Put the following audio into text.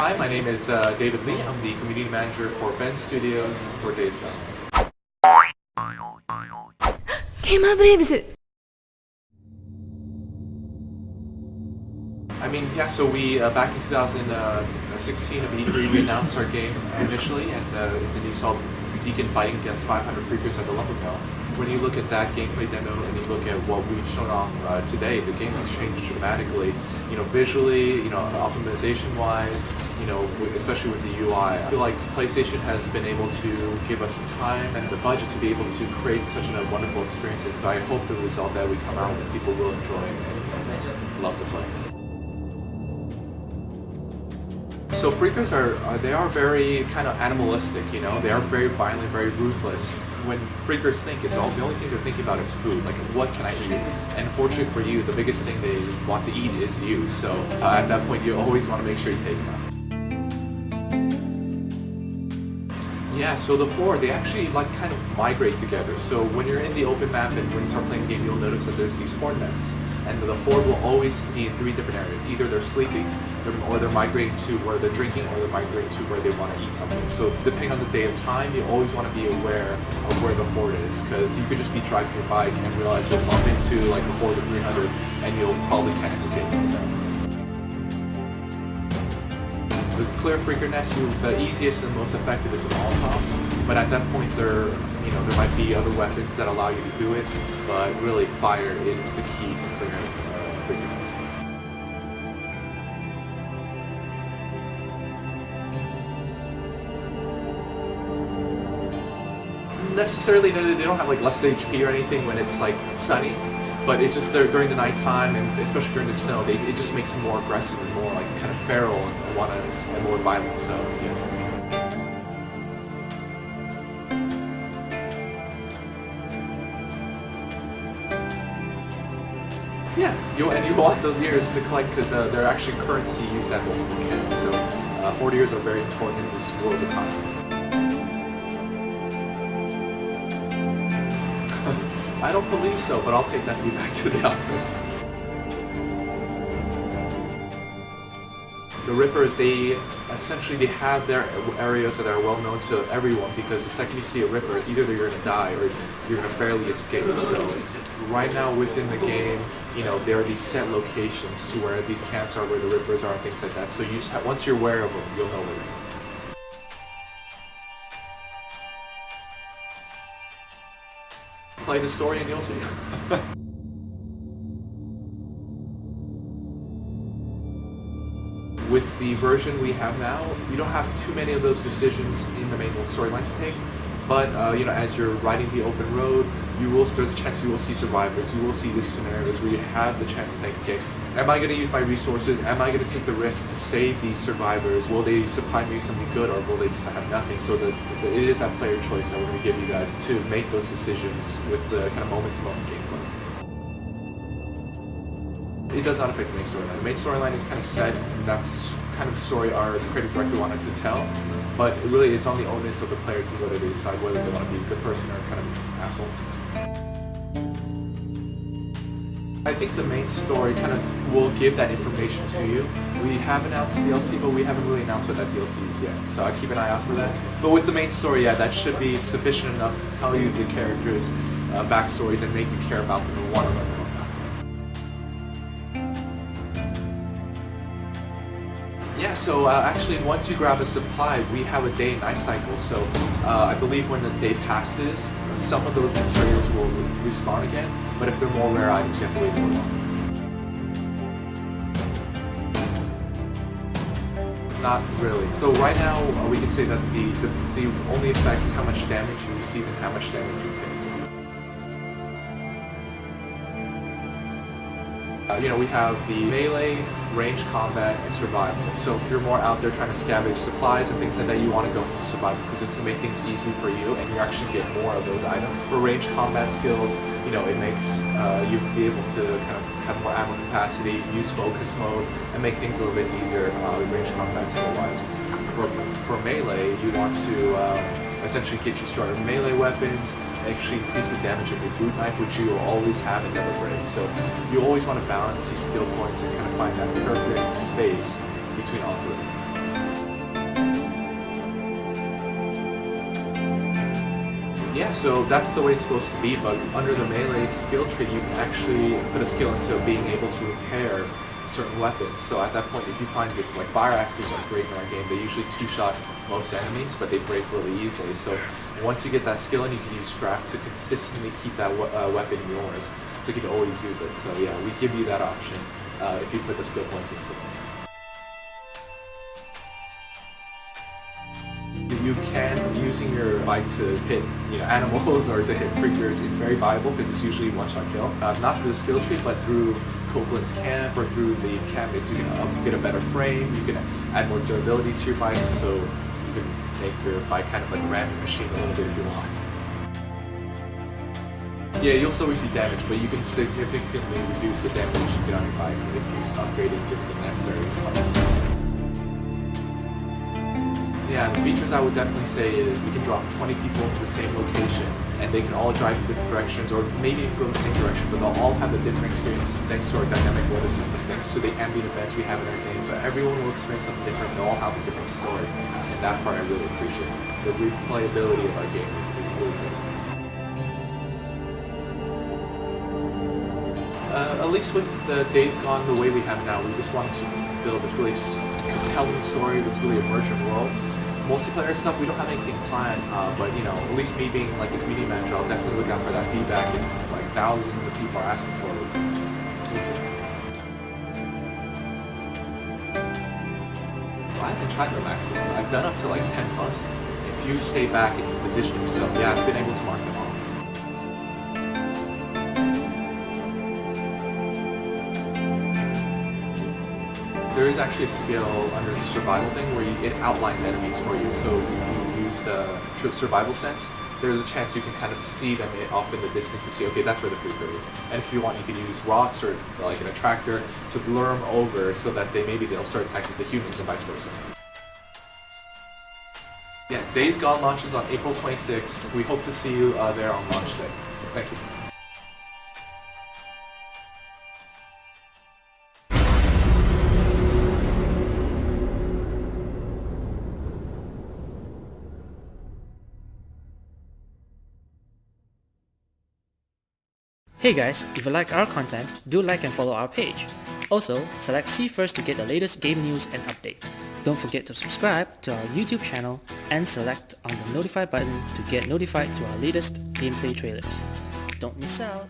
Hi, my name is David Lee. I'm the community manager for Ben Studios for Days Gone. GamerBraves! I mean, yeah, so we, back in 2016 of E3, we announced our game initially, and then you saw Deacon fighting against 500 freakers at the Lumber Mill. When you look at that gameplay demo and you look at what we've shown off today, the game has changed dramatically. You know, visually, you know, optimization-wise, you know, especially with the UI. I feel like PlayStation has been able to give us the time and the budget to be able to create such a wonderful experience, and I hope the result that we come out with people will enjoy and love to play. So freakers they are very kind of animalistic, you know. They are very violent, very ruthless. When freakers think, the only thing they're thinking about is food. Like, what can I eat? And fortunately for you, the biggest thing they want to eat is you. So at that point, you always want to make sure you take them out. Yeah, so the Horde, they actually like kind of migrate together. So when you're in the open map and when you start playing the game, you'll notice that there's these Horde nests. And the Horde will always be in 3 different areas. Either they're sleeping, or they're migrating to where they're drinking, or they're migrating to where they want to eat something. So depending on the day and time, you always want to be aware of where the Horde is, because you could just be driving your bike and realize you'll bump into like a Horde of 300 and you'll probably can't escape them. So. The clear freaker nest, the easiest and most effective is a Molotov, but at that point there might be other weapons that allow you to do it, but really fire is the key to clearing freaker nest. Necessarily, they don't have like less HP or anything when it's like sunny, but it just during the nighttime and especially during the snow, it just makes them more aggressive and more like kind of feral and more violent. So yeah. Yeah, and you want those ears to collect because they're actually currency used at multiple camps. So Horde ears are very important in this world economy. I don't believe so, but I'll take that feedback to the office. The Rippers, they have their areas that are well known to everyone, because the second you see a Ripper, either you're going to die or you're going to barely escape. So right now within the game, you know, there are these set locations to where these camps are, where the Rippers are and things like that. So you just once you're aware of them, you'll know where they are. Play the story and you'll see. With the version we have now, you don't have too many of those decisions in the main storyline to take, but you know, as you're riding the open road, there's a chance you will see survivors, you will see these scenarios where you have the chance to think, okay, am I going to use my resources? Am I going to take the risk to save these survivors? Will they supply me something good, or will they just have nothing? So it is that player choice that we're going to give you guys to make those decisions with the kind of moment-to-moment gameplay. It does not affect the main storyline. The main storyline is kind of set, and that's kind of the story the creative director wanted to tell. But really, it's on the onus of the player to whether they decide whether they want to be a good person or kind of asshole. I think the main story kind of will give that information to you. We have announced DLC, but we haven't really announced what that DLC is yet, so I keep an eye out for that. But with the main story, yeah, that should be sufficient enough to tell you the characters' backstories and make you care about them and want to learn more about them. Yeah, so actually once you grab a supply, we have a day and night cycle, so I believe when the day passes, some of those materials will respawn again, but if they're more rare items, you have to wait more long. Not really. So right now, we can say that the difficulty only affects how much damage you receive and how much damage you take. You know, we have the melee, ranged combat, and survival. So if you're more out there trying to scavenge supplies and things like that, you want to go into survival because it's to make things easy for you, and you actually get more of those items. For ranged combat skills, you know, it makes you be able to kind of have more ammo capacity, use focus mode, and make things a little bit easier ranged combat skill-wise. For melee, you want to essentially get you started with melee weapons, actually increase the damage of your boot knife, which you will always have in GamerBraves. So you always want to balance these skill points and kind of find that perfect space between all three. Yeah, so that's the way it's supposed to be, but under the melee skill tree, you can actually put a skill into being able to repair certain weapons. So at that point, if you find this, like fire axes are great in our game, they usually two-shot most enemies, but they break really easily. So once you get that skill in, you can use scrap to consistently keep that weapon yours, so you can always use it. So yeah, we give you that option if you put the skill points into it. You can, using your bike to hit animals or to hit creatures, it's very viable because it's usually one-shot kill. Not through the skill tree, but through Copeland's camp or through the cabinets. You can get a better frame, you can add more durability to your bikes, so you can make your bike kind of like a random machine a little bit if you want. Yeah, you'll still receive damage, but you can significantly reduce the damage you get on your bike if you upgrade it to the necessary parts. Yeah, the features I would definitely say is we can drop 20 people into the same location and they can all drive in different directions, or maybe even go in the same direction, but they'll all have a different experience thanks to our dynamic weather system, thanks to the ambient events we have in our game. But everyone will experience something different, they'll all have a different story, and that part I really appreciate. The replayability of our game is really good. At least with the Days Gone the way we have it now, we just wanted to build this really compelling story, this really emergent world. Multiplayer stuff, we don't have anything planned, but at least me being like the community manager, I'll definitely look out for that feedback, and like thousands of people are asking for it. Well, I haven't tried the maximum. I've done up to like 10 plus. If you stay back and you position yourself, yeah, I've been able to mark them all. There is actually a skill under the survival thing where it outlines enemies for you. So if you use the survival sense, there's a chance you can kind of see them off in the distance to see, okay, that's where the freaker is. And if you want, you can use rocks or like an attractor to lure them over so that they'll start attacking the humans and vice versa. Yeah, Days Gone launches on April 26th. We hope to see you there on launch day. Thank you. Hey guys, if you like our content, do like and follow our page. Also, select See First to get the latest game news and updates. Don't forget to subscribe to our YouTube channel and select on the notify button to get notified to our latest gameplay trailers. Don't miss out!